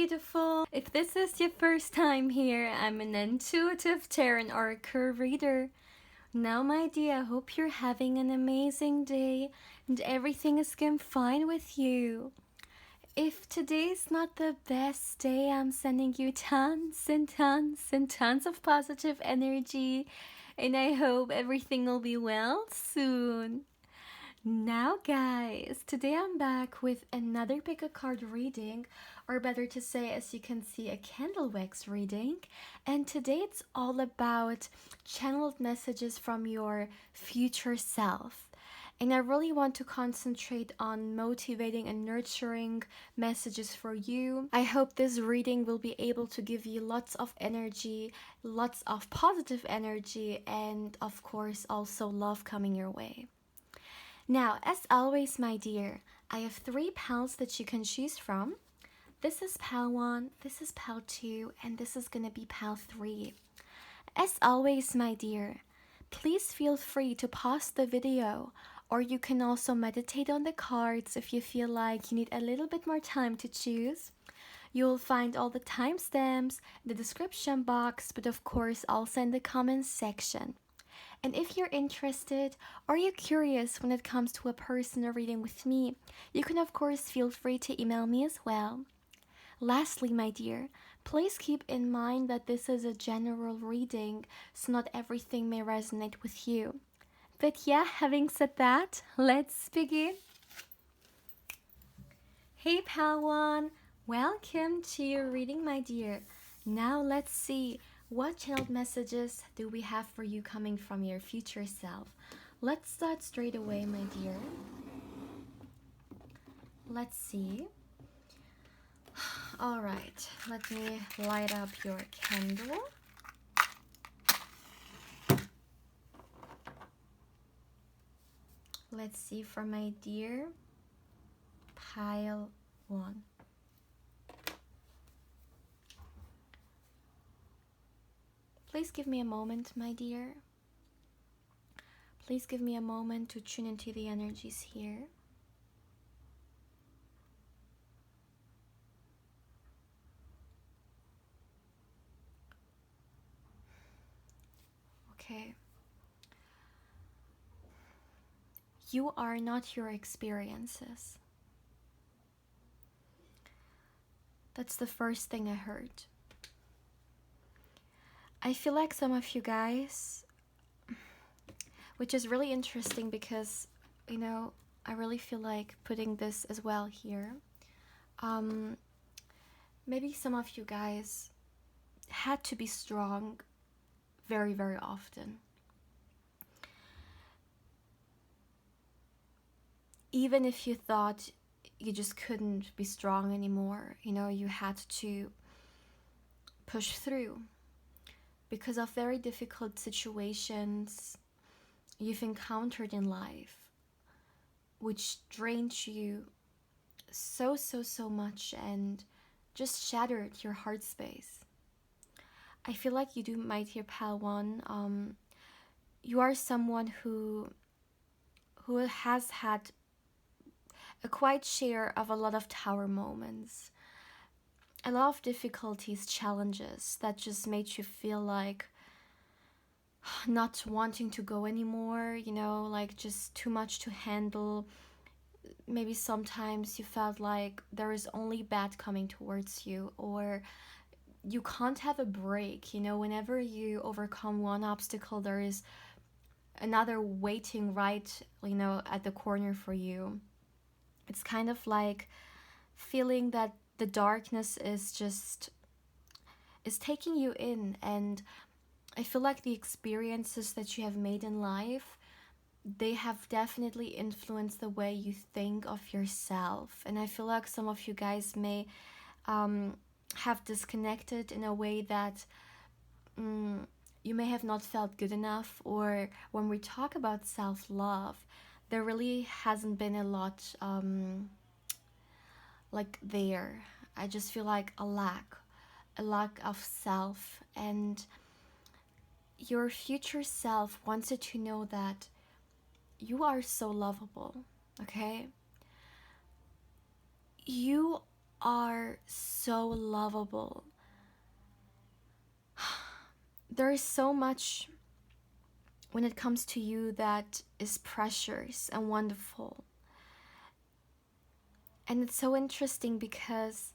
beautiful. If this is your first time here, I'm an intuitive tarot oracle reader. Now, my dear, I hope you're having an amazing day and everything is going fine with you. If today's not the best day, I'm sending you tons and tons and tons of positive energy, and I hope everything will be well soon. Now guys, today I'm back with another pick a card reading, or better to say, as you can see, a candle wax reading. And today it's all about channeled messages from your future self. And I really want to concentrate on motivating and nurturing messages for you. I hope this reading will be able to give you lots of energy, lots of positive energy, and of course also love coming your way. Now, as always, my dear, I have 3 pals that you can choose from. This is pal 1, this is pal 2, and this is gonna be pal 3. As always, my dear, please feel free to pause the video, or you can also meditate on the cards if you feel like you need a little bit more time to choose. You'll find all the timestamps in the description box, but of course also in the comments section. And if you're interested or you're curious when it comes to a personal reading with me, you can of course feel free to email me as well. Lastly, my dear, please keep in mind that this is a general reading, so not everything may resonate with you. But yeah, having said that, let's begin. Hey pal 1, welcome to your reading, my dear. Now let's see. What channeled messages do we have for you coming from your future self? Let's start straight away, my dear. Let's see. All right, let me light up your candle. Let's see for my dear pile 1. Please give me a moment, my dear. Please give me a moment to tune into the energies here. Okay. You are not your experiences. That's the first thing I heard. I feel like some of you guys, which is really interesting because, you know, I really feel like putting this as well here. Maybe some of you guys had to be strong very, very often. Even if you thought you just couldn't be strong anymore, you know, you had to push through. Because of very difficult situations you've encountered in life, which drained you so much and just shattered your heart space. I feel like you do, my dear pal 1. You are someone who has had a quite share of a lot of tower moments. A lot of difficulties, challenges that just made you feel like not wanting to go anymore, you know, like just too much to handle. Maybe sometimes you felt like there is only bad coming towards you, or you can't have a break, you know, whenever you overcome one obstacle, there is another waiting right, you know, at the corner for you. It's kind of like feeling that the darkness is taking you in, and I feel like the experiences that you have made in life, they have definitely influenced the way you think of yourself. And I feel like some of you guys may have disconnected in a way that you may have not felt good enough, or when we talk about self-love, there really hasn't been a lot like there. I just feel like a lack of self, and your future self wants you to know that you are so lovable, okay? You are so lovable. There is so much when it comes to you that is precious and wonderful. And it's so interesting because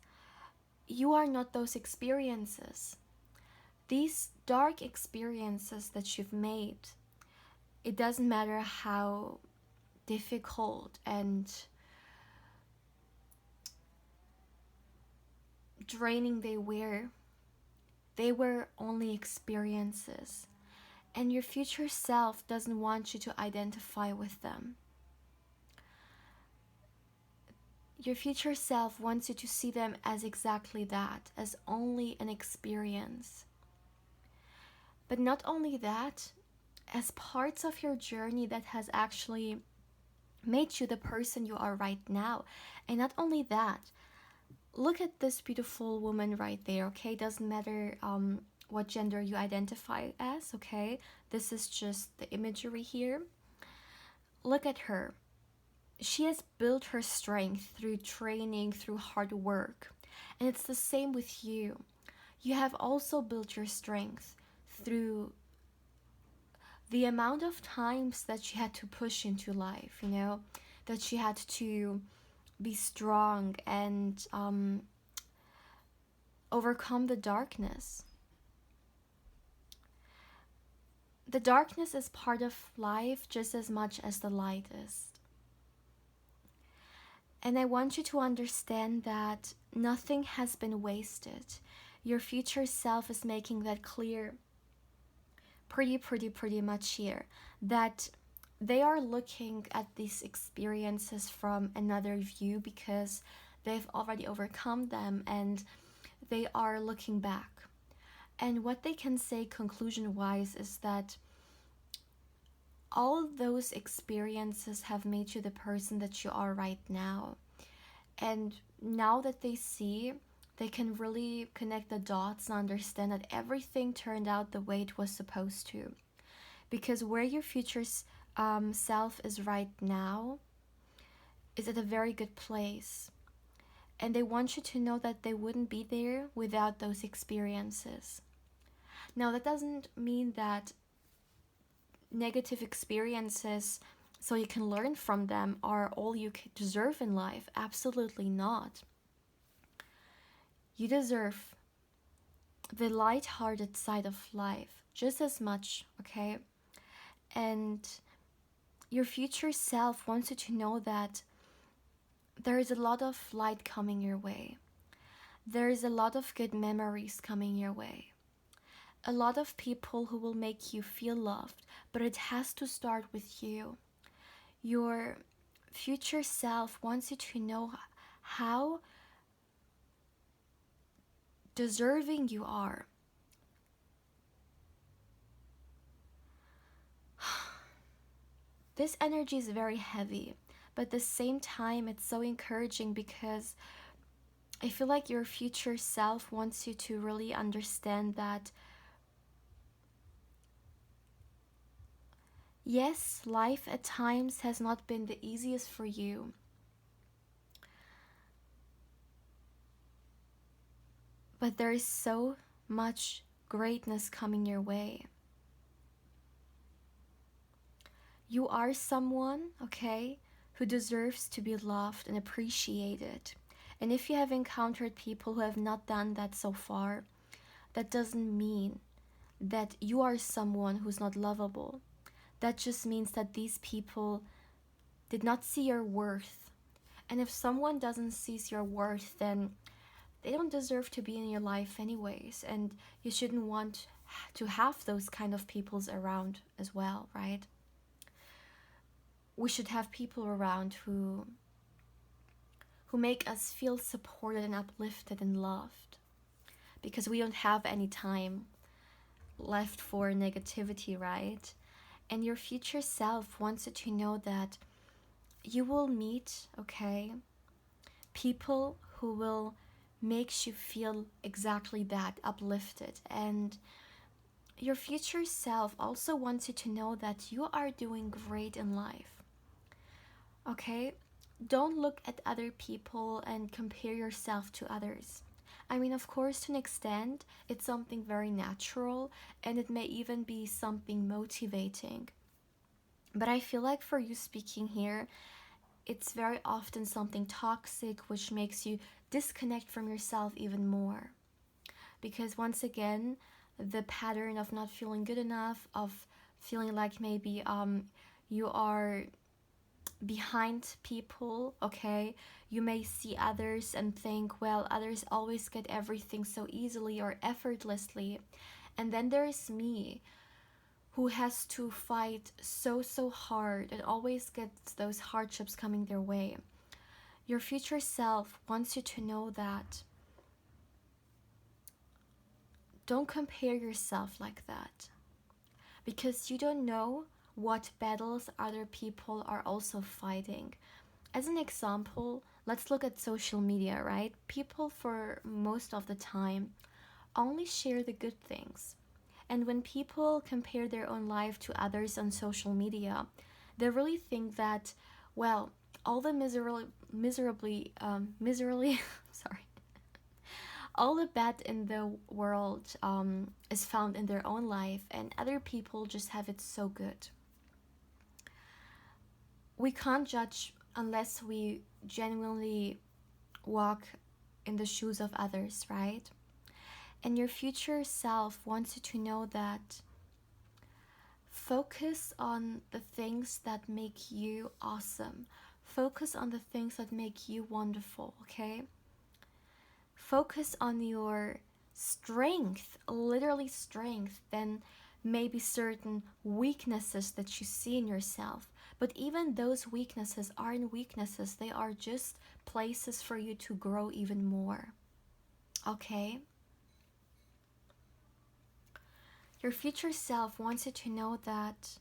you are not those experiences. These dark experiences that you've made, it doesn't matter how difficult and draining they were only experiences. And your future self doesn't want you to identify with them. Your future self wants you to see them as exactly that, as only an experience. But not only that, as parts of your journey that has actually made you the person you are right now. And not only that, look at this beautiful woman right there, okay? Doesn't matter what gender you identify as, okay? This is just the imagery here. Look at her. She has built her strength through training, through hard work. And it's the same with you. You have also built your strength through the amount of times that you had to push into life, you know, that you had to be strong and overcome the darkness. The darkness is part of life just as much as the light is. And I want you to understand that nothing has been wasted. Your future self is making that clear pretty much here. That they are looking at these experiences from another view because they've already overcome them and they are looking back. And what they can say conclusion-wise is that all of those experiences have made you the person that you are right now. And now that they see, they can really connect the dots and understand that everything turned out the way it was supposed to. Because where your future self is right now is at a very good place. And they want you to know that they wouldn't be there without those experiences. Now, that doesn't mean that negative experiences, so you can learn from them, are all you deserve in life. Absolutely not. You deserve the light-hearted side of life just as much, okay? And your future self wants you to know that there is a lot of light coming your way. There is a lot of good memories coming your way. A lot of people who will make you feel loved, but it has to start with you. Your future self wants you to know how deserving you are. This energy is very heavy, but at the same time it's so encouraging because I feel like your future self wants you to really understand that yes, life at times has not been the easiest for you. But there is so much greatness coming your way. You are someone, okay, who deserves to be loved and appreciated. And if you have encountered people who have not done that so far, that doesn't mean that you are someone who's not lovable. That just means that these people did not see your worth. And if someone doesn't see your worth, then they don't deserve to be in your life anyways. And you shouldn't want to have those kind of peoples around as well, right? We should have people around who make us feel supported and uplifted and loved. Because we don't have any time left for negativity, right? And your future self wants you to know that you will meet, okay, people who will make you feel exactly that, uplifted. And your future self also wants you to know that you are doing great in life. Okay? don't look at other people and compare yourself to others. I mean, of course, to an extent, it's something very natural and it may even be something motivating. But I feel like for you speaking here, it's very often something toxic which makes you disconnect from yourself even more. Because once again, the pattern of not feeling good enough, of feeling like maybe you are behind people, okay? You may see others and think, well, others always get everything so easily or effortlessly. And then there is me, who has to fight so hard and always gets those hardships coming their way. Your future self wants you to know that. Don't compare yourself like that, because you don't know what battles other people are also fighting. As an example, let's look at social media, right? People, for most of the time, only share the good things. And when people compare their own life to others on social media, they really think that, well, all the miserably, sorry, all the bad in the world is found in their own life, and other people just have it so good. We can't judge unless we genuinely walk in the shoes of others, right? And your future self wants you to know that focus on the things that make you awesome. Focus on the things that make you wonderful, okay? Focus on your strength, literally strength, than maybe certain weaknesses that you see in yourself. But even those weaknesses aren't weaknesses, they are just places for you to grow even more, okay? Your future self wants you to know that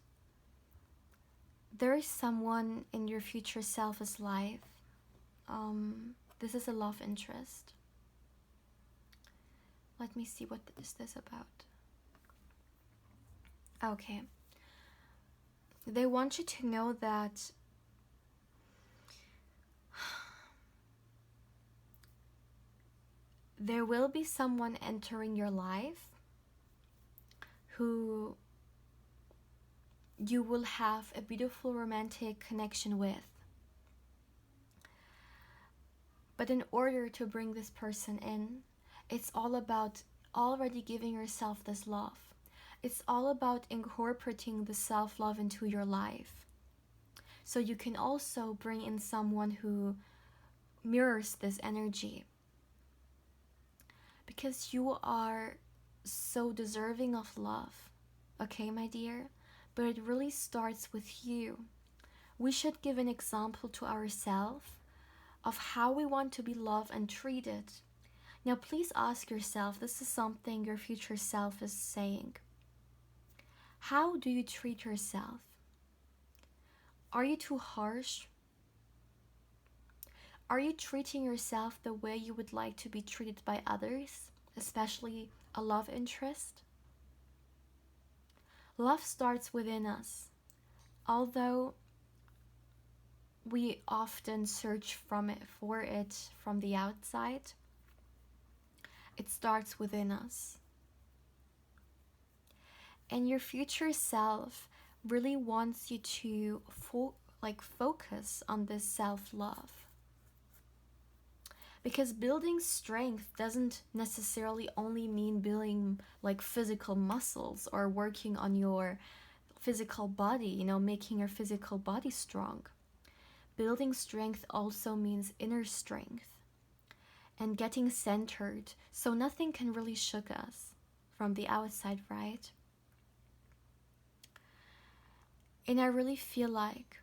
there is someone in your future self's life. This is a love interest. Let me see, what is this about? Okay. They want you to know that there will be someone entering your life who you will have a beautiful romantic connection with. But in order to bring this person in, it's all about already giving yourself this love. It's all about incorporating the self-love into your life. So you can also bring in someone who mirrors this energy. Because you are so deserving of love, okay, my dear? But it really starts with you. We should give an example to ourselves of how we want to be loved and treated. Now, please ask yourself, this is something your future self is saying. How do you treat yourself? Are you too harsh? Are you treating yourself the way you would like to be treated by others, especially a love interest? Love starts within us. Although we often search for it from the outside, it starts within us. And your future self really wants you to focus on this self-love. Because building strength doesn't necessarily only mean building like physical muscles or working on your physical body, making your physical body strong. Building strength also means inner strength and getting centered so nothing can really shook us from the outside, right? And I really feel like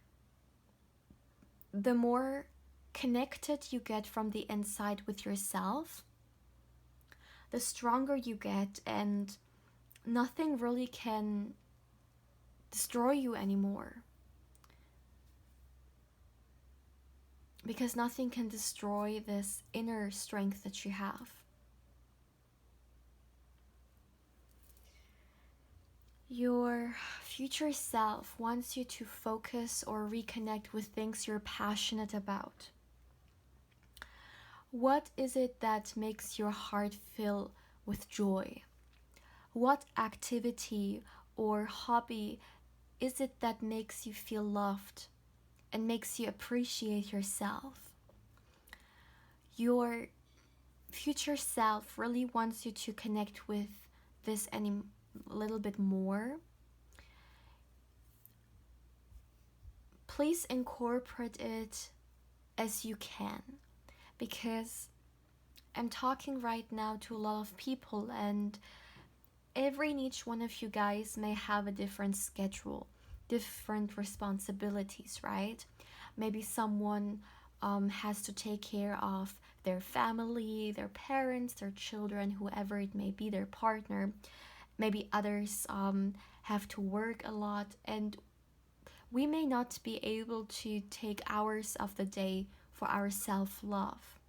the more connected you get from the inside with yourself, the stronger you get, and nothing really can destroy you anymore. Because nothing can destroy this inner strength that you have. Your future self wants you to focus or reconnect with things you're passionate about. What is it that makes your heart fill with joy? What activity or hobby is it that makes you feel loved and makes you appreciate yourself? Your future self really wants you to connect with this a little bit more. Please incorporate it as you can, because I'm talking right now to a lot of people, and every and each one of you guys may have a different schedule, different responsibilities, right? Maybe someone has to take care of their family, their parents, their children, whoever it may be, their partner. Maybe others have to work a lot, and we may not be able to take hours of the day for our self-love.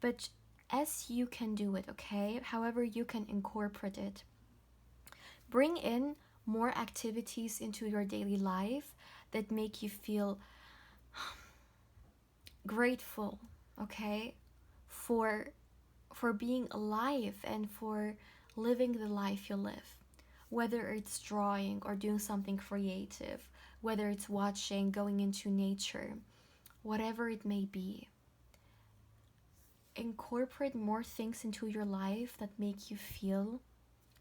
But as you can do it, okay? However you can incorporate it. Bring in more activities into your daily life that make you feel grateful, okay? For being alive and for living the life you live. Whether it's drawing or doing something creative, whether it's watching, going into nature, whatever it may be. Incorporate more things into your life that make you feel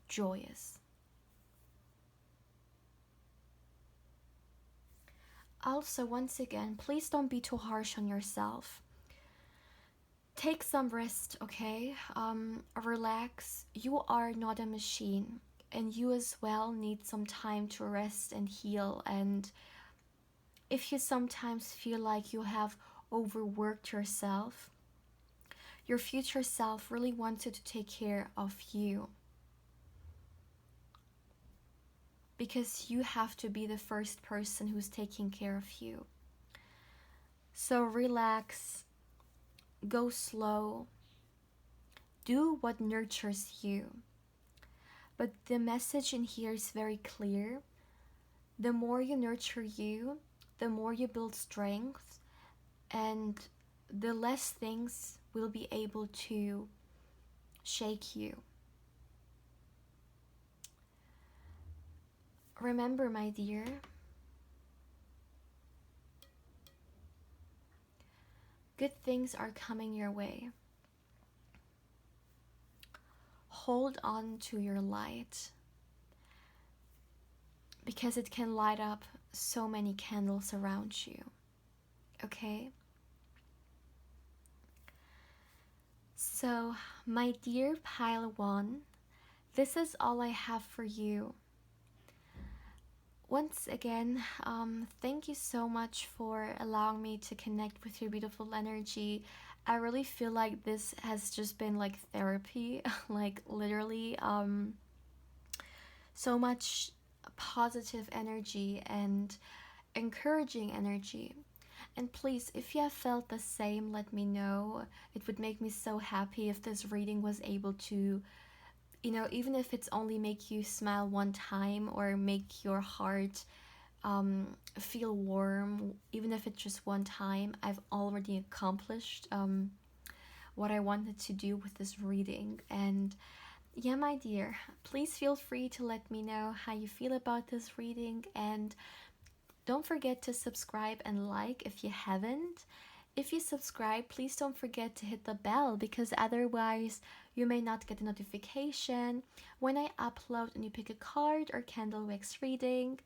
joyous. Also, once again, please don't be too harsh on yourself. Take some rest, okay? Relax. You are not a machine, and you as well need some time to rest and heal. And if you sometimes feel like you have overworked yourself, your future self really wants you to take care of you, because you have to be the first person who's taking care of you. So relax, go slow, do what nurtures you. But the message in here is very clear. The more you nurture you, the more you build strength, and the less things will be able to shake you. Remember, my dear, good things are coming your way. Hold on to your light, because it can light up so many candles around you, okay? So, my dear pile one, this is all I have for you. Once again, thank you so much for allowing me to connect with your beautiful energy. I really feel like this has just been like therapy, like literally so much positive energy and encouraging energy. And please, if you have felt the same, let me know. It would make me so happy if this reading was able to, even if it's only make you smile one time or make your heart feel warm, even if it's just one time, I've already accomplished what I wanted to do with this reading. And yeah, my dear, please feel free to let me know how you feel about this reading, and don't forget to subscribe and like if you haven't. If you subscribe, please don't forget to hit the bell, because otherwise you may not get a notification when I upload a new pick a card or candle wax reading.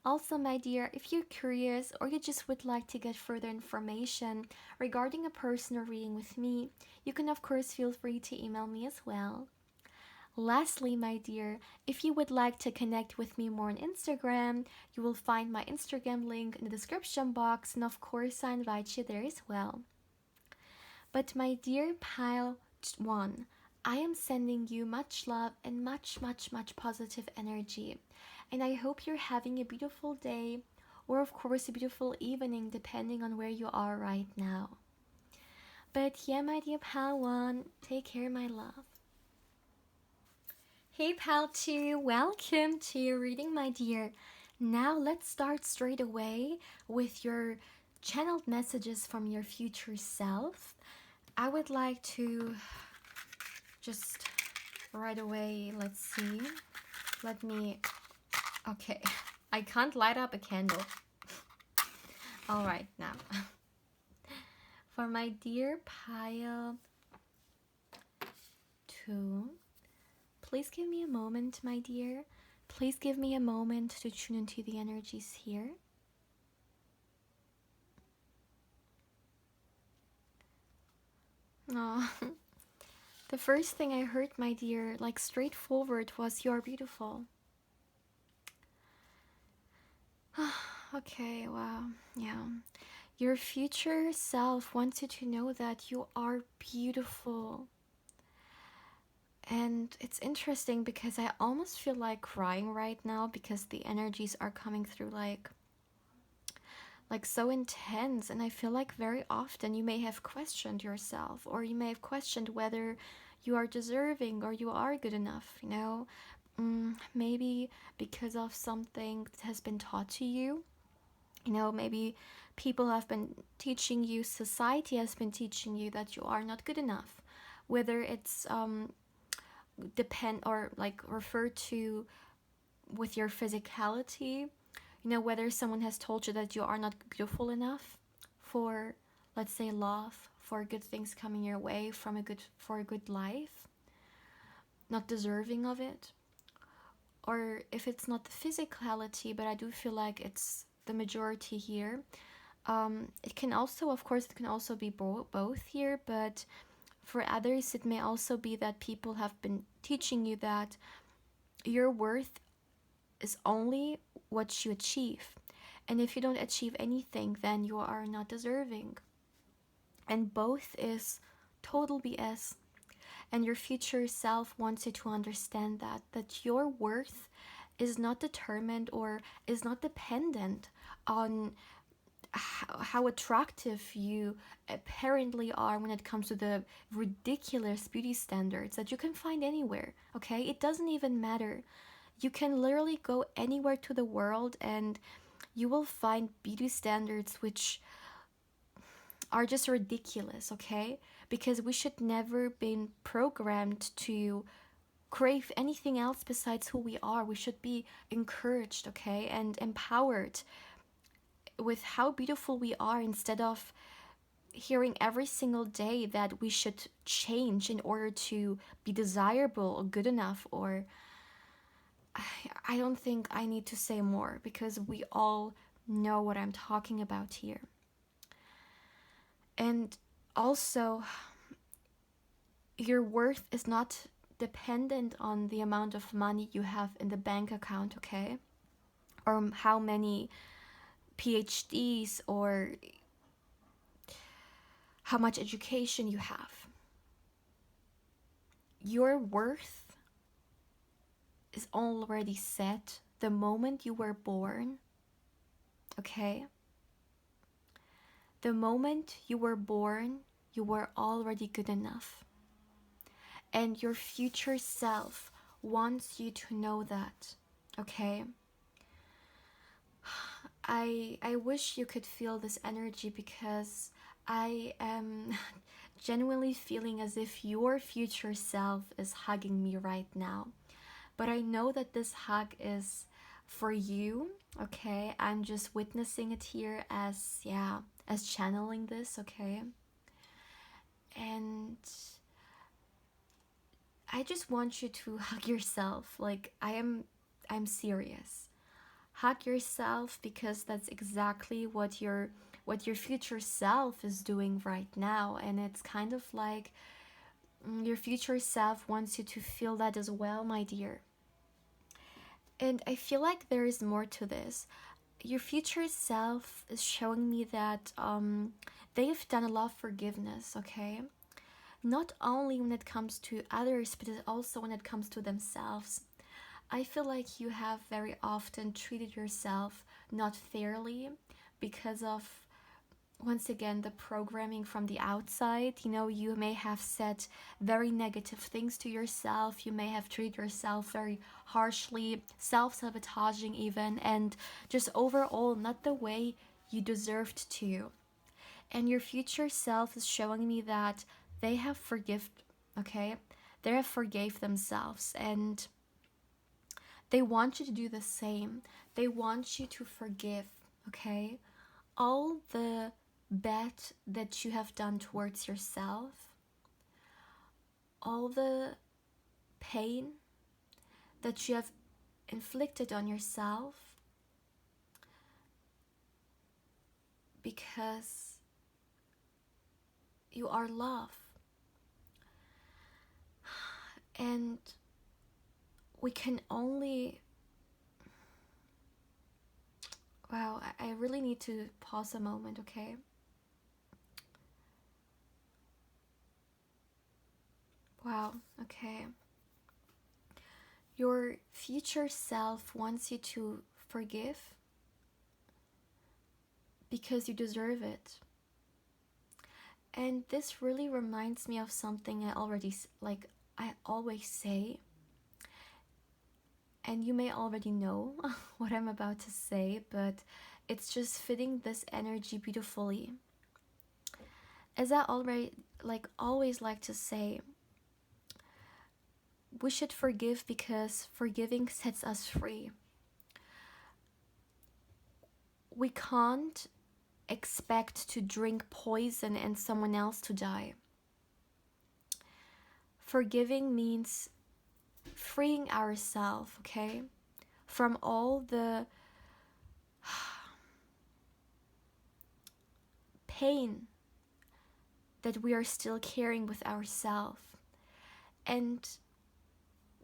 Also, my dear, if you're curious or you just would like to get further information regarding a personal reading with me, you can of course feel free to email me as well. Lastly, my dear, if you would like to connect with me more on Instagram, you will find my Instagram link in the description box, and of course I invite you there as well. But my dear pile one, I am sending you much love and much positive energy, and I hope you're having a beautiful day, or of course a beautiful evening, depending on where you are right now. But yeah, my dear pile one, take care, my love. Hey pal 2, welcome to your reading, my dear. Now let's start straight away with your channeled messages from your future self. I would like to just right away, let's see. Let me, okay, I can't light up a candle. All right, now. For my dear pile 2, please give me a moment, my dear. Please give me a moment to tune into the energies here. Oh, the first thing I heard, my dear, like straightforward, was you're beautiful. Okay, wow, yeah. Your future self wants you to know that you are beautiful. And it's interesting because I almost feel like crying right now because the energies are coming through like so intense, and I feel like very often you may have questioned yourself, or you may have questioned whether you are deserving or you are good enough, you know. Maybe because of something that has been taught to you, you know, maybe people have been teaching you, society has been teaching you that you are not good enough, whether it's depend or like refer to with your physicality, you know, whether someone has told you that you are not beautiful enough for, let's say, love, for good things coming your way from a good life, not deserving of it. Or if it's not the physicality, but I do feel like it's the majority here. It can also, of course, it can also be both here, but for others it may also be that people have been teaching you that your worth is only what you achieve, and if you don't achieve anything, then you are not deserving. And both is total BS. And your future self wants you to understand that your worth is not determined or is not dependent on how attractive you apparently are when it comes to the ridiculous beauty standards that you can find anywhere. Okay, it doesn't even matter. You can literally go anywhere to the world and you will find beauty standards which are just ridiculous, okay? Because we should never been programmed to crave anything else besides who we are. We should be encouraged, okay, and empowered with how beautiful we are, instead of hearing every single day that we should change in order to be desirable or good enough. Or I don't think I need to say more because we all know what I'm talking about here. And also, your worth is not dependent on the amount of money you have in the bank account, okay? Or how many PhDs or how much education you have. Your worth is already set the moment you were born, okay? The moment you were born, you were already good enough. And your future self wants you to know that, okay? I wish you could feel this energy, because I am genuinely feeling as if your future self is hugging me right now. But I know that this hug is for you, okay? I'm just witnessing it here as, yeah, as channeling this, okay? And I just want you to hug yourself. Like, I'm serious. Hug yourself, because that's exactly what your future self is doing right now. And it's kind of like your future self wants you to feel that as well, my dear. And I feel like there is more to this. Your future self is showing me that they've done a lot of forgiveness, okay? Not only when it comes to others, but also when it comes to themselves. I feel like you have very often treated yourself not fairly because of once again, the programming from the outside. You know, you may have said very negative things to yourself, you may have treated yourself very harshly, self-sabotaging even, and just overall not the way you deserved to. And your future self is showing me that they have okay, they have forgave themselves, and they want you to do the same. They want you to forgive, okay, all the bad that you have done towards yourself, all the pain that you have inflicted on yourself, because you are love. And we can only, wow, I really need to pause a moment, okay? Wow, okay. Your future self wants you to forgive because you deserve it. And this really reminds me of something I always say. And you may already know what I'm about to say, but it's just fitting this energy beautifully. As I always like to say, we should forgive because forgiving sets us free. We can't expect to drink poison and someone else to die. Forgiving means freeing ourselves, okay, from all the pain that we are still carrying with ourselves. And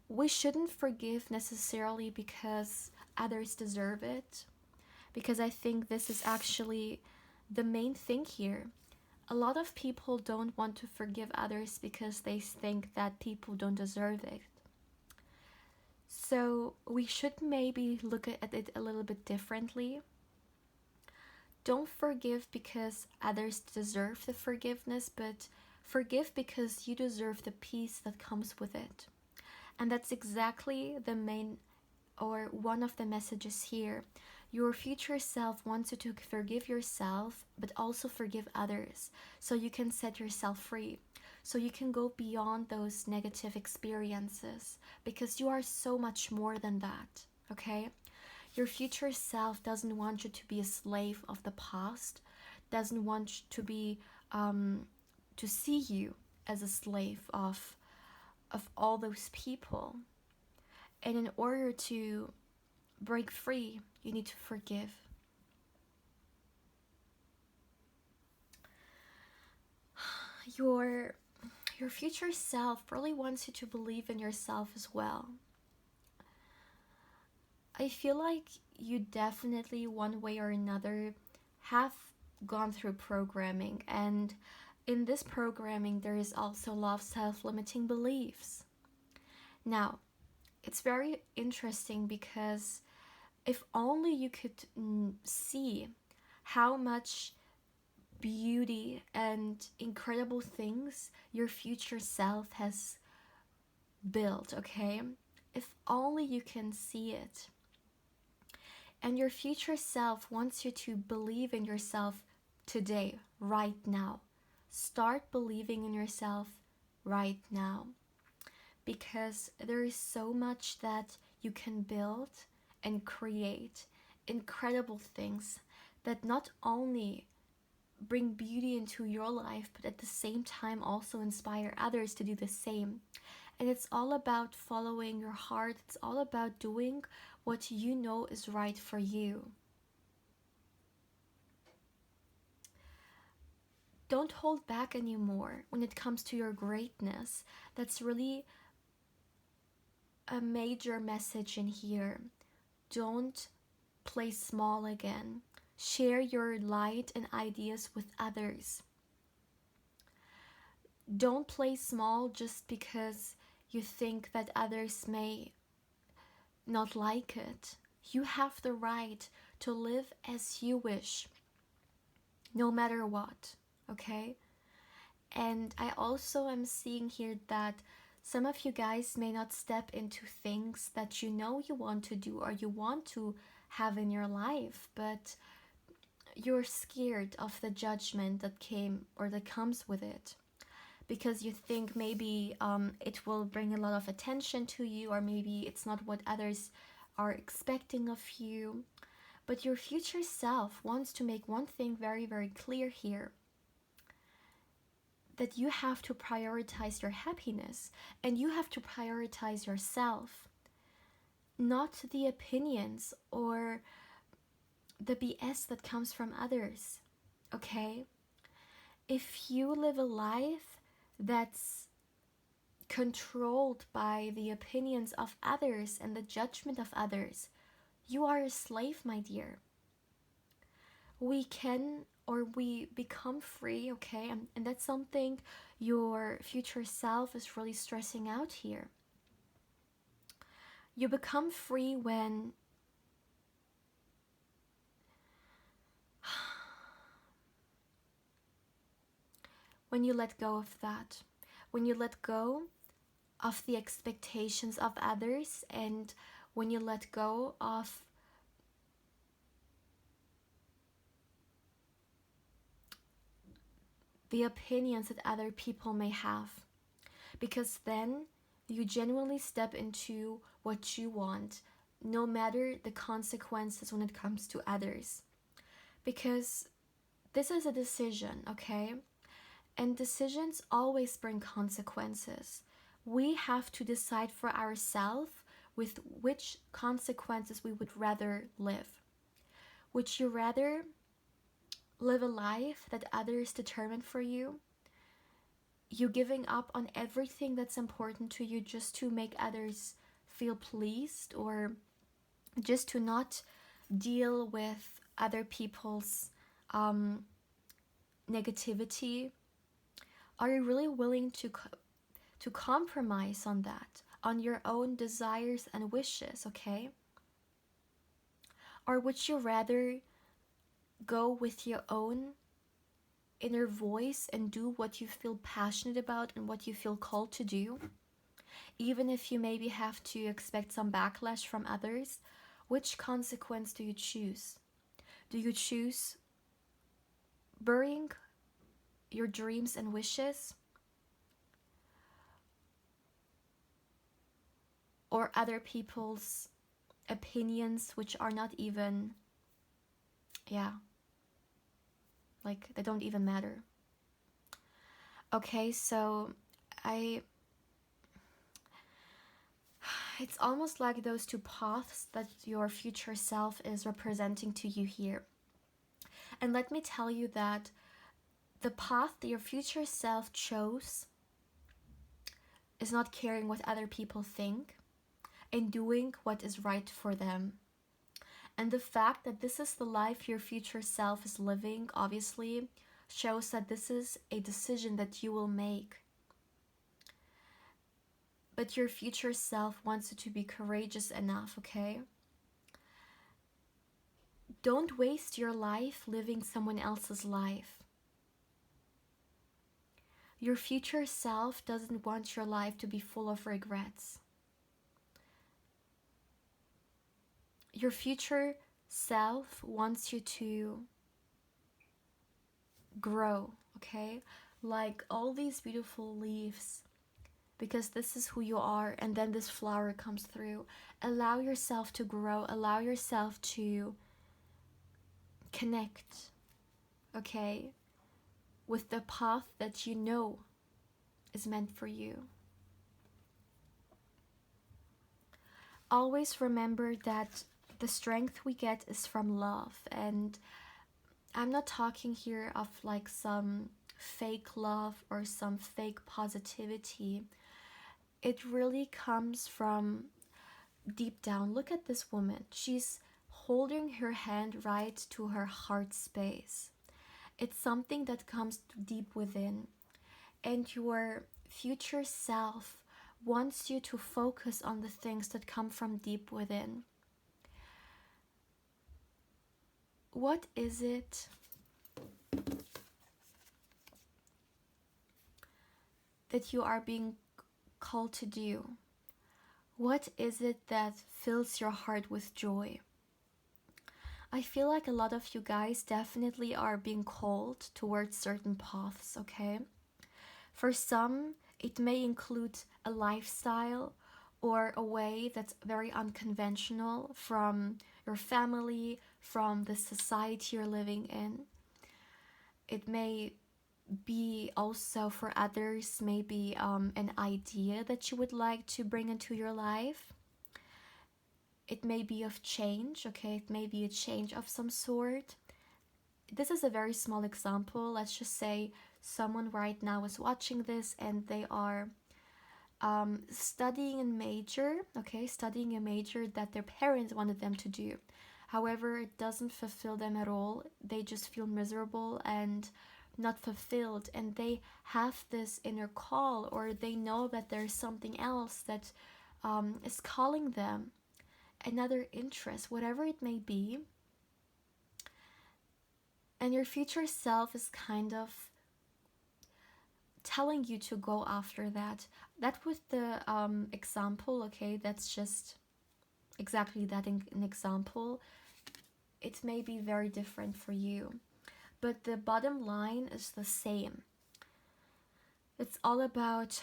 we shouldn't forgive necessarily because others deserve it, because I think this is actually the main thing here. A lot of people don't want to forgive others because they think that people don't deserve it. So we should maybe look at it a little bit differently. Don't forgive because others deserve the forgiveness, but forgive because you deserve the peace that comes with it. And that's exactly the main, or one of the messages here. Your future self wants you to forgive yourself, but also forgive others, so you can set yourself free, so you can go beyond those negative experiences, because you are so much more than that, okay? Your future self doesn't want you to be a slave of the past, doesn't want you to be, to see you as a slave of all those people. And in order to break free, you need to forgive. Your future self really wants you to believe in yourself as well. I feel like you definitely, one way or another, have gone through programming, and in this programming there is also a lot of self-limiting beliefs. Now, it's very interesting because if only you could see how much beauty and incredible things your future self has built, okay? If only you can see it. And your future self wants you to believe in yourself today, right now. Start believing in yourself right now, because there is so much that you can build and create incredible things that not only bring beauty into your life, but at the same time also inspire others to do the same. And it's all about following your heart. It's all about doing what you know is right for you. Don't hold back anymore when it comes to your greatness. That's really a major message in here. Don't play small again. Share your light and ideas with others. Don't play small just because you think that others may not like it. You have the right to live as you wish. no matter what, okay? And I also am seeing here that some of you guys may not step into things that you know you want to do or you want to have in your life, but you're scared of the judgment that came or that comes with it, because you think maybe it will bring a lot of attention to you, or maybe it's not what others are expecting of you. But your future self wants to make one thing very, very clear here, that you have to prioritize your happiness and you have to prioritize yourself, not the opinions or the BS that comes from others, okay? If you live a life that's controlled by the opinions of others and the judgment of others, you are a slave, my dear. We can, or we become free, okay? And that's something your future self is really stressing out here. You become free when you let go of that, when you let go of the expectations of others, and when you let go of the opinions that other people may have, because then you genuinely step into what you want, no matter the consequences when it comes to others. Because this is a decision, okay? And decisions always bring consequences. We have to decide for ourselves with which consequences we would rather live. Would you rather live a life that others determine for you? You giving up on everything that's important to you just to make others feel pleased, or just to not deal with other people's negativity? Are you really willing to compromise on that, on your own desires and wishes, okay? Or would you rather go with your own inner voice and do what you feel passionate about and what you feel called to do, even if you maybe have to expect some backlash from others? Which consequence do you choose? Do you choose burying your dreams and wishes, or other people's opinions, which are not even, like, they don't even matter? Okay, so it's almost like those two paths that your future self is representing to you here. And let me tell you that the path that your future self chose is not caring what other people think and doing what is right for them. And the fact that this is the life your future self is living, obviously, shows that this is a decision that you will make. But your future self wants you to be courageous enough, okay? Don't waste your life living someone else's life. Your future self doesn't want your life to be full of regrets. Your future self wants you to grow, okay? Like all these beautiful leaves, because this is who you are, and then this flower comes through. Allow yourself to grow, allow yourself to connect, okay, with the path that you know is meant for you. Always remember that the strength we get is from love, and I'm not talking here of like some fake love or some fake positivity. It really comes from deep down. Look at this woman. She's holding her hand right to her heart space. It's something that comes deep within. And your future self wants you to focus on the things that come from deep within. What is it that you are being called to do? What is it that fills your heart with joy? I feel like a lot of you guys definitely are being called towards certain paths, okay? For some, it may include a lifestyle or a way that's very unconventional from your family, from the society you're living in. It may be also for others, maybe an idea that you would like to bring into your life. It may be of change, okay? It may be a change of some sort. This is a very small example. Let's just say someone right now is watching this and they are studying a major, okay? Studying a major that their parents wanted them to do. However, it doesn't fulfill them at all. They just feel miserable and not fulfilled, and they have this inner call, or they know that there's something else that is calling them, another interest, whatever it may be. And your future self is kind of telling you to go after that. That was the example, okay? That's just exactly that, an example. It may be very different for you, but the bottom line is the same. It's all about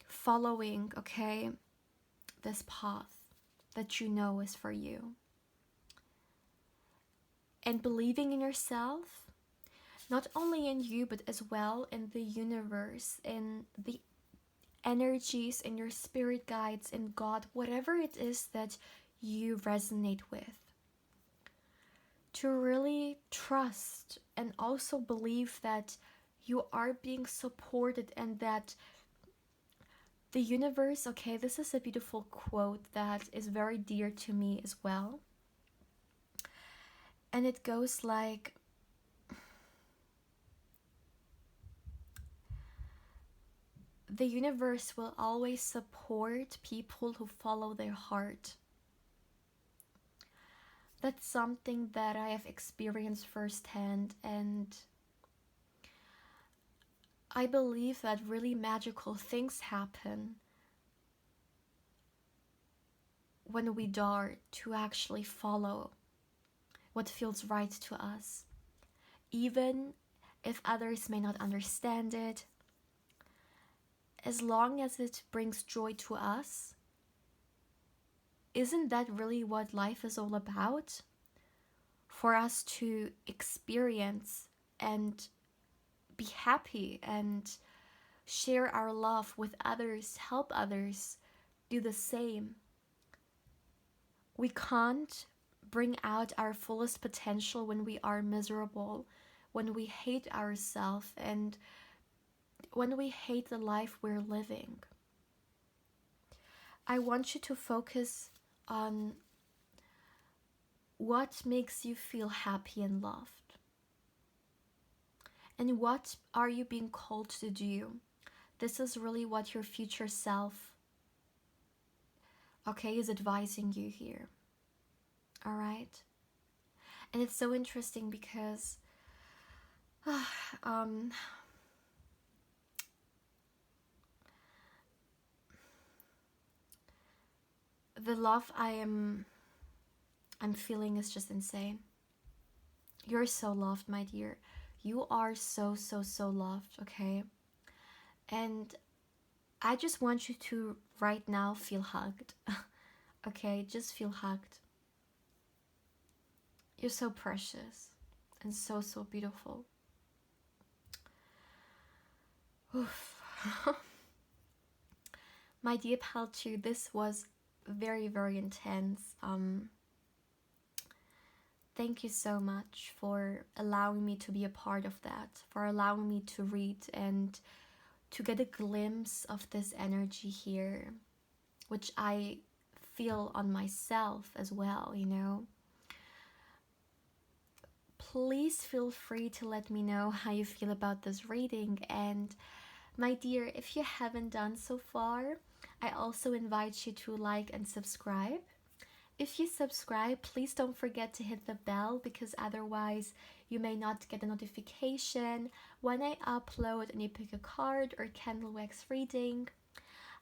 following, okay, this path that you know is for you. And believing in yourself, not only in you, but as well in the universe, in the energies, in your spirit guides, in God, whatever it is that you resonate with. To really trust and also believe that you are being supported and that the universe, okay, this is a beautiful quote that is very dear to me as well. And it goes like, the universe will always support people who follow their heart. That's something that I have experienced firsthand, and I believe that really magical things happen when we dare to actually follow what feels right to us, even if others may not understand it. As long as it brings joy to us, isn't that really what life is all about? For us to experience and be happy and share our love with others, help others do the same. We can't bring out our fullest potential when we are miserable, when we hate ourselves, and when we hate the life we're living. I want you to focus on what makes you feel happy and loved. And what are you being called to do? This is really what your future self, okay, is advising you here. All right? And it's so interesting because the love I'm feeling is just insane. You're so loved, my dear. You are so, so, so loved, okay? And I just want you to right now feel hugged. Okay, just feel hugged. You're so precious and so, so beautiful. Oof. My dear pal too, this was very, very intense. Thank you so much for allowing me to be a part of that, for allowing me to read and to get a glimpse of this energy here, which I feel on myself as well, you know. Please feel free to let me know how you feel about this reading. And my dear, if you haven't done so far, I also invite you to like and subscribe. If you subscribe, please don't forget to hit the bell, because otherwise you may not get a notification when I upload a new pick a card or candle wax reading.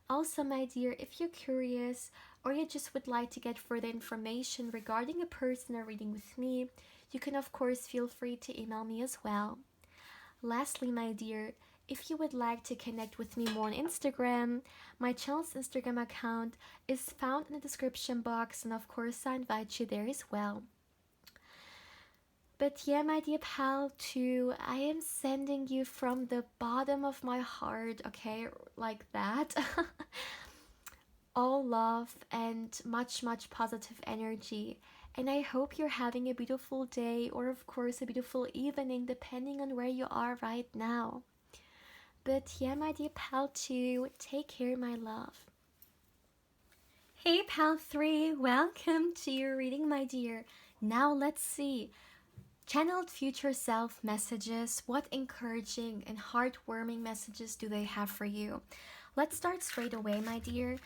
Also, my dear, if you're curious or you just would like to get further information regarding a personal reading with me, you can of course feel free to email me as well. Lastly, my dear, if you would like to connect with me more on Instagram, my channel's Instagram account is found in the description box, and of course I invite you there as well. But yeah, my dear pal, too, I am sending you from the bottom of my heart, okay, like that. All love and much, much positive energy. And I hope you're having a beautiful day, or of course a beautiful evening, depending on where you are right now. But yeah, my dear pal 2, take care, my love. Hey pal 3, welcome to your reading, my dear. Now let's see. Channeled future self messages. What encouraging and heartwarming messages do they have for you? Let's start straight away, my dear.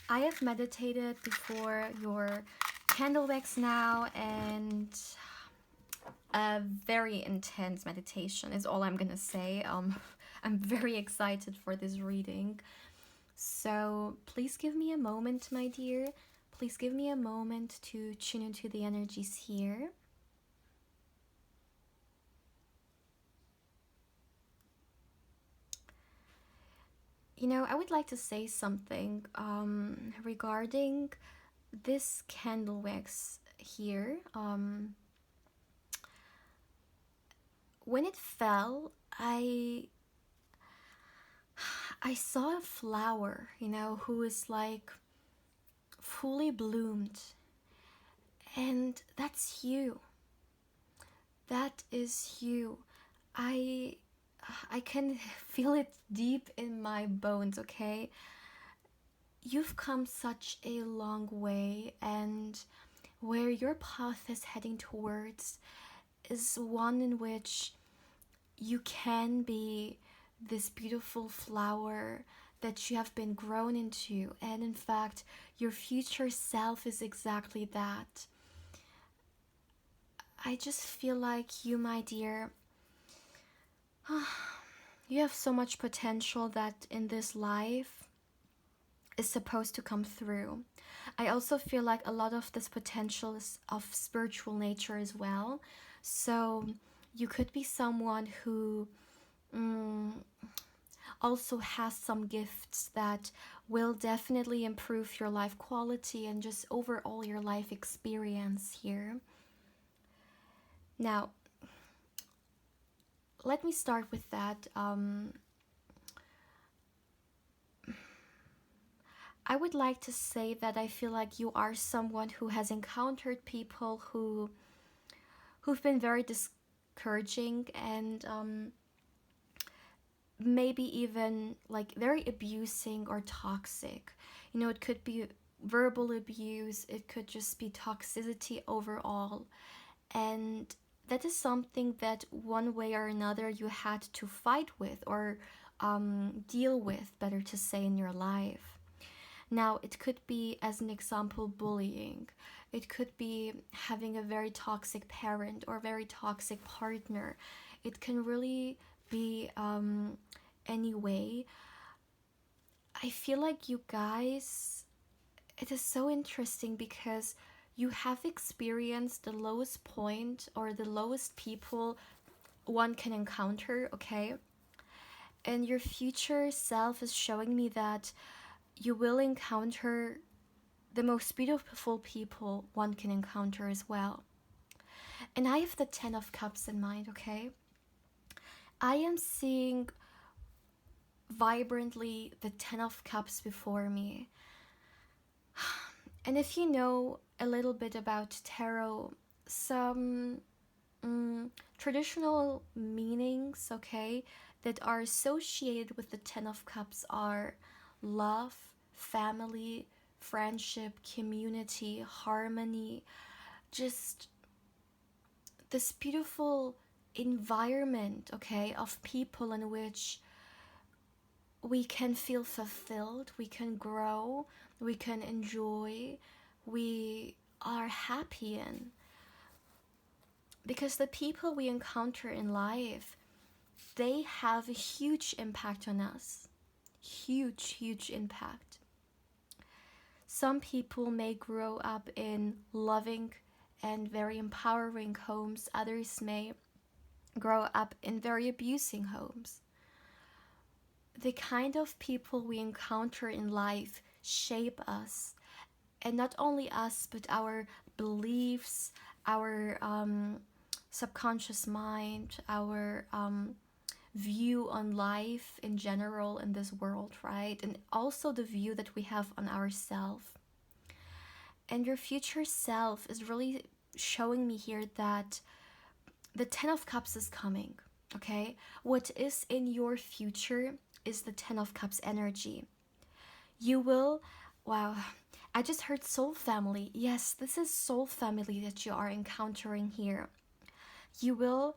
I have meditated before your candle wax now, and a very intense meditation is all I'm gonna say. I'm very excited for this reading. So please give me a moment, my dear. Please give me a moment to tune into the energies here. You know, I would like to say something regarding this candle wax here. When it fell, I saw a flower, you know, who is like fully bloomed, and that's you. That is you. I can feel it deep in my bones, okay? You've come such a long way, and where your path is heading towards is one in which you can be this beautiful flower that you have been grown into. And in fact, your future self is exactly that. I just feel like you, my dear, you have so much potential that in this life is supposed to come through. I also feel like a lot of this potential is of spiritual nature as well. So you could be someone who also has some gifts that will definitely improve your life quality and just overall your life experience here. Now, let me start with that. I would like to say that I feel like you are someone who has encountered people who've been very discouraging and maybe even like very abusing or toxic. You know, it could be verbal abuse, it could just be toxicity overall. And that is something that one way or another you had to fight with or deal with, better to say, in your life. Now, it could be, as an example, bullying. It could be having a very toxic parent or very toxic partner. It can really be any way. I feel like you guys, it is so interesting because you have experienced the lowest point or the lowest people one can encounter, okay? And your future self is showing me that you will encounter the most beautiful people one can encounter as well. And I have the 10 of Cups in mind, okay? I am seeing vibrantly the 10 of Cups before me. And if you know a little bit about tarot, some traditional meanings, okay, that are associated with the 10 of Cups are love, family, friendship, community, harmony, just this beautiful environment, okay, of people in which we can feel fulfilled, we can grow, we can enjoy, we are happy in. Because the people we encounter in life, they have a huge impact on us. Huge impact. Some people may grow up in loving and very empowering homes. Others may grow up in very abusing homes. The kind of people we encounter in life shape us. And not only us, but our beliefs, our subconscious mind, our view on life in general in this world, right? And also the view that we have on ourselves. And your future self is really showing me here that the 10 of Cups is coming, okay? What is in your future is the 10 of Cups energy. You will, wow, I just heard soul family. Yes, this is soul family that you are encountering here. You will,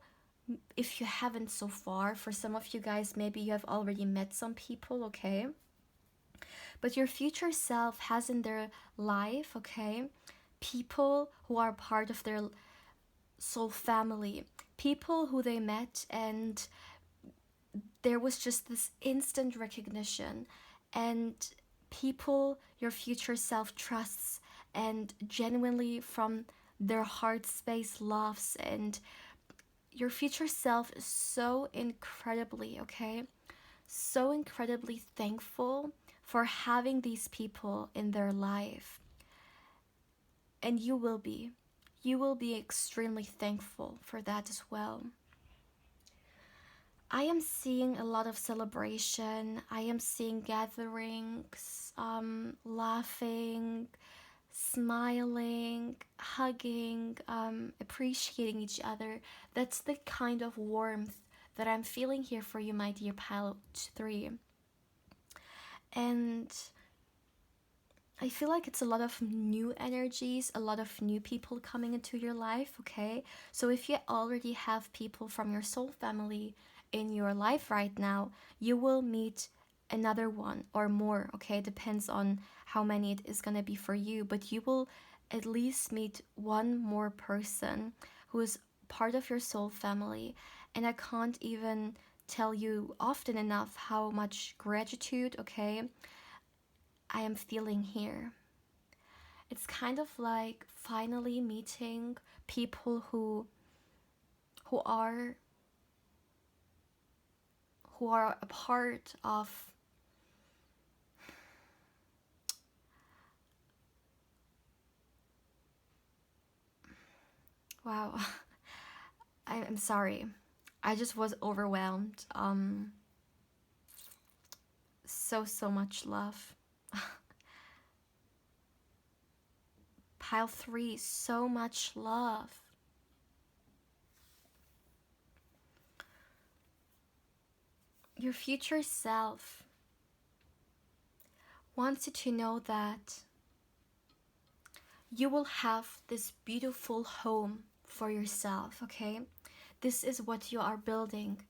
if you haven't so far, for some of you guys, maybe you have already met some people, okay? But your future self has in their life, okay, people who are part of their soul family, people who they met and there was just this instant recognition, and people your future self trusts and genuinely from their heart space loves, and your future self is so incredibly, okay, so incredibly thankful for having these people in their life. And you will be extremely thankful for that as well. I am seeing a lot of celebration. I am seeing gatherings, laughing, smiling, hugging, appreciating each other. That's the kind of warmth that I'm feeling here for you, my dear Pilot 3. And I feel like it's a lot of new energies, a lot of new people coming into your life, okay? So if you already have people from your soul family in your life right now, you will meet another one or more, okay? Depends on how many it is going to be for you, but you will at least meet one more person who is part of your soul family. And I can't even tell you often enough how much gratitude, okay, I am feeling here. It's kind of like finally meeting people who are a part of wow. I'm sorry. I just was overwhelmed. So much love. Pile 3, so much love. Your future self wants you to know that you will have this beautiful home for yourself, okay? This is what you are building.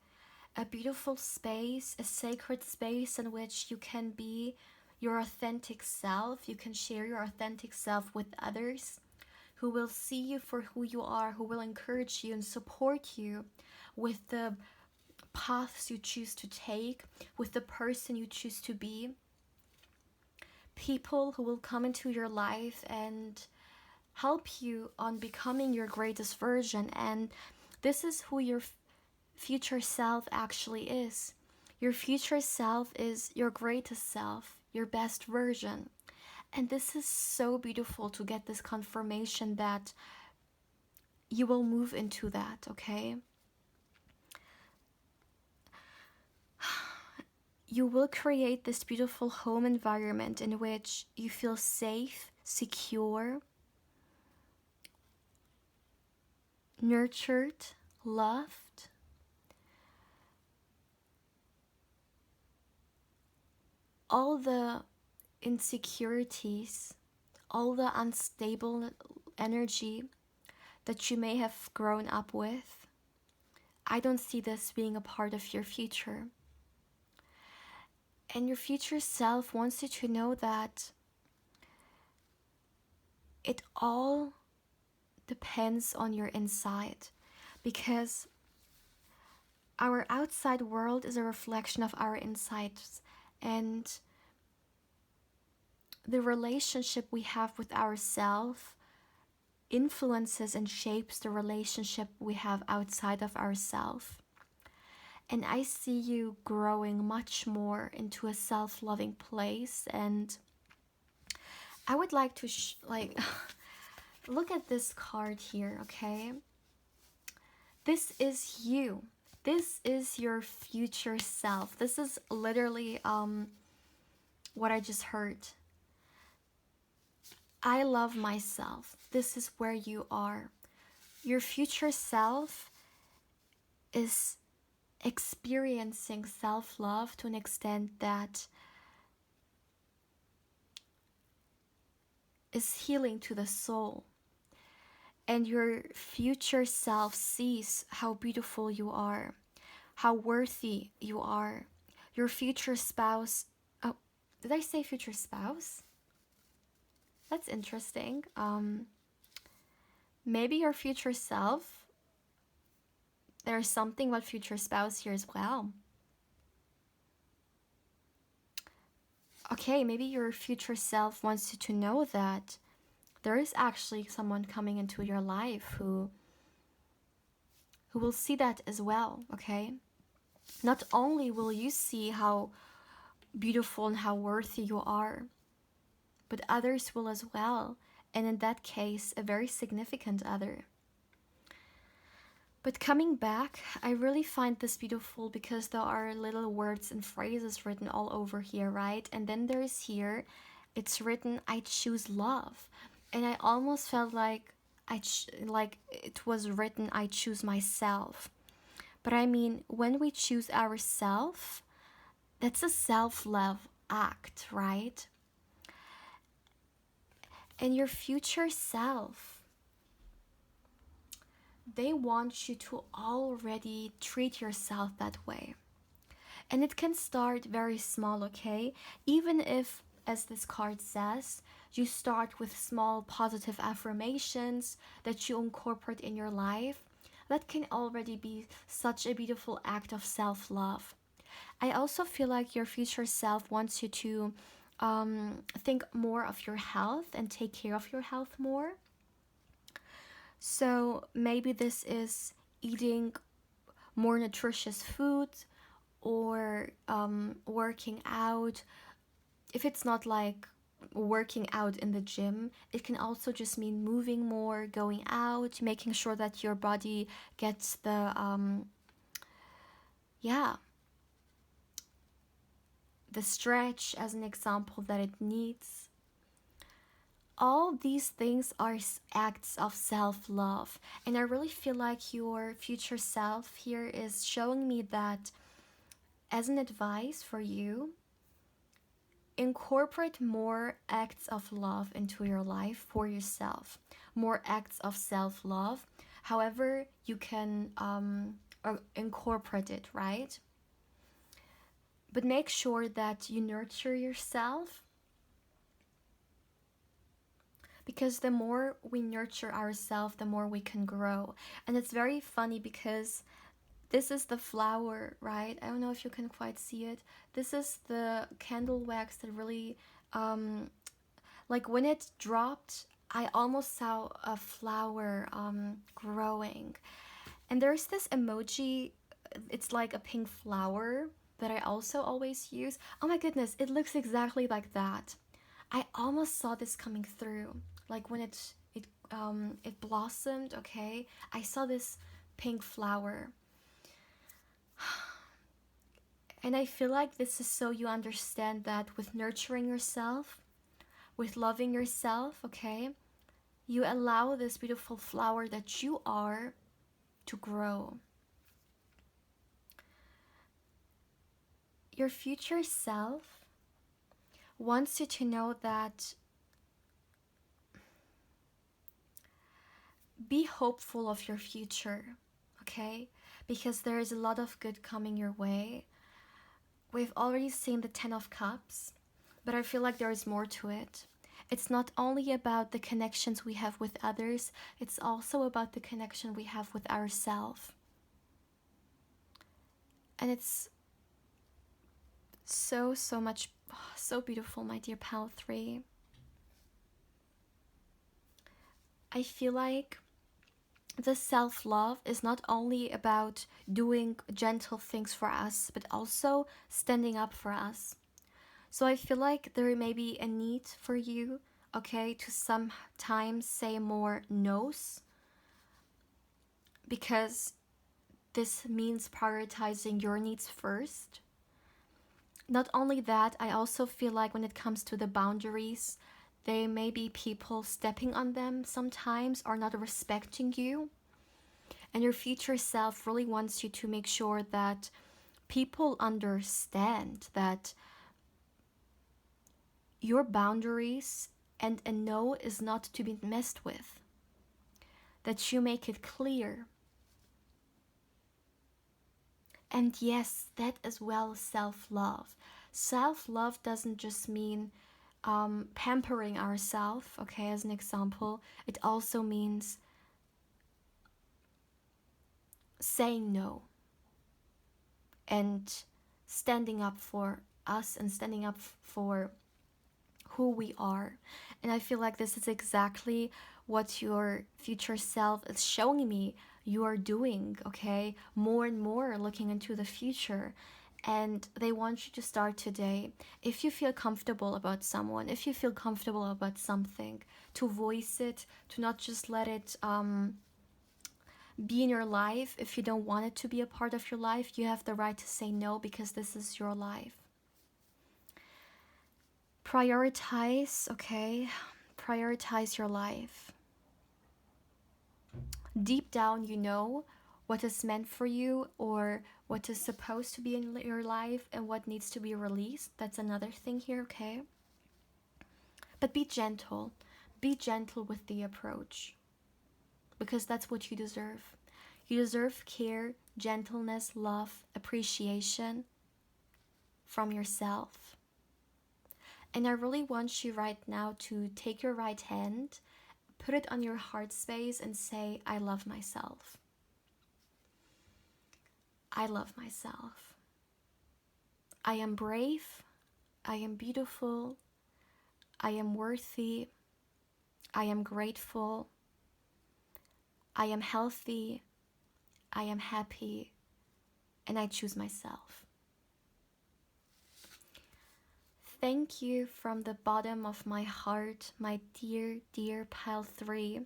A beautiful space, a sacred space in which you can be your authentic self. You can share your authentic self with others who will see you for who you are, who will encourage you and support you with the paths you choose to take, with the person you choose to be. People who will come into your life and help you on becoming your greatest version. And this is who your future self actually is. Your future self is your greatest self, your best version. And this is so beautiful to get this confirmation that you will move into that, okay? You will create this beautiful home environment in which you feel safe, secure, nurtured, loved. All the insecurities, all the unstable energy that you may have grown up with, I don't see this being a part of your future. And your future self wants you to know that it all depends on your inside, because our outside world is a reflection of our insides, and the relationship we have with ourselves influences and shapes the relationship we have outside of ourselves. And I see you growing much more into a self-loving place, and I would like to look at this card here, okay? This is you. This is your future self. This is literally what I just heard. I love myself. This is where you are. Your future self is experiencing self-love to an extent that is healing to the soul. And your future self sees how beautiful you are, how worthy you are. Your future spouse, oh, did I say future spouse? That's interesting. Maybe your future self, there's something about future spouse here as well. Okay, maybe your future self wants you to know that there is actually someone coming into your life who will see that as well, okay? Not only will you see how beautiful and how worthy you are, but others will as well, and in that case, a very significant other. But coming back, I really find this beautiful because there are little words and phrases written all over here, right? And then there's here, it's written, I choose love. And I almost felt like like it was written, I choose myself. But I mean, when we choose ourselves, that's a self-love act, right? And your future self, they want you to already treat yourself that way. And it can start very small, okay? Even if, as this card says, you start with small positive affirmations that you incorporate in your life, that can already be such a beautiful act of self-love. I also feel like your future self wants you to think more of your health and take care of your health more. So maybe this is eating more nutritious food, or working out. If it's not like working out in the gym, it can also just mean moving more, going out, making sure that your body gets the the stretch, as an example, that it needs. All these things are acts of self-love, and I really feel like your future self here is showing me that, as an advice for you, incorporate more acts of love into your life for yourself, more acts of self-love, however you can incorporate it, right? But make sure that you nurture yourself, because the more we nurture ourselves, the more we can grow. And it's very funny because this is the flower, right? I don't know if you can quite see it. This is the candle wax that really, like when it dropped, I almost saw a flower growing. And there's this emoji, it's like a pink flower that I also always use. Oh my goodness, it looks exactly like that. I almost saw this coming through. Like when it blossomed, okay? I saw this pink flower. And I feel like this is so you understand that with nurturing yourself, with loving yourself, okay, you allow this beautiful flower that you are to grow. Your future self wants you to know that be hopeful of your future, okay? Because there is a lot of good coming your way. We've already seen the 10 of Cups, but I feel like there is more to it. It's not only about the connections we have with others, it's also about the connection we have with ourselves. And it's so much, so beautiful, my dear pal 3. I feel like the self-love is not only about doing gentle things for us, but also standing up for us. So I feel like there may be a need for you, okay, to sometimes say more no's, because this means prioritizing your needs first. Not only that, I also feel like when it comes to the boundaries, there may be people stepping on them sometimes or not respecting you. And your future self really wants you to make sure that people understand that your boundaries and a no is not to be messed with. That you make it clear. And yes, that as well is self-love. Self-love doesn't just mean pampering ourselves, okay, as an example. It also means saying no and standing up for us and standing up for who we are. And I feel like this is exactly what your future self is showing me you are doing, okay? More and more looking into the future. And they want you to start today. If you feel comfortable about someone, if you feel comfortable about something, to voice it, to not just let it be in your life. If you don't want it to be a part of your life, you have the right to say no, because this is your life. Prioritize, okay? Prioritize your life. Deep down, you know what is meant for you or what is supposed to be in your life and what needs to be released. That's another thing here, okay? But be gentle. Be gentle with the approach, because that's what you deserve. You deserve care, gentleness, love, appreciation from yourself. And I really want you right now to take your right hand, put it on your heart space and say, I love myself. I love myself. I am brave. I am beautiful. I am worthy. I am grateful. I am healthy. I am happy. And I choose myself. Thank you from the bottom of my heart, my dear, dear pile 3,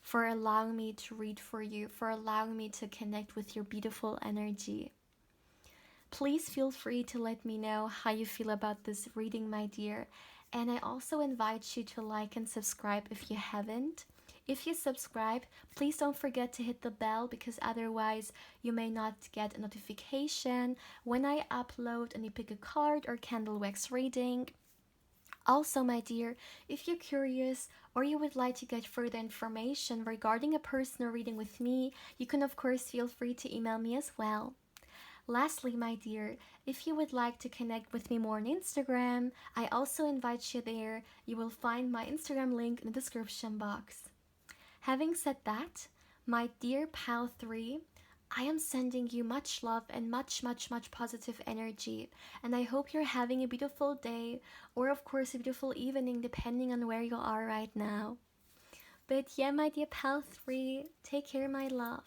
for allowing me to read for you, for allowing me to connect with your beautiful energy. Please feel free to let me know how you feel about this reading, my dear. And I also invite you to like and subscribe if you haven't. If you subscribe, please don't forget to hit the bell, because otherwise you may not get a notification when I upload any pick a card or candle wax reading. Also, my dear, if you're curious or you would like to get further information regarding a personal reading with me, you can of course feel free to email me as well. Lastly, my dear, if you would like to connect with me more on Instagram, I also invite you there. You will find my Instagram link in the description box. Having said that, my dear pal 3, I am sending you much love and much positive energy. And I hope you're having a beautiful day, or of course a beautiful evening, depending on where you are right now. But yeah, my dear pal 3, take care, my love.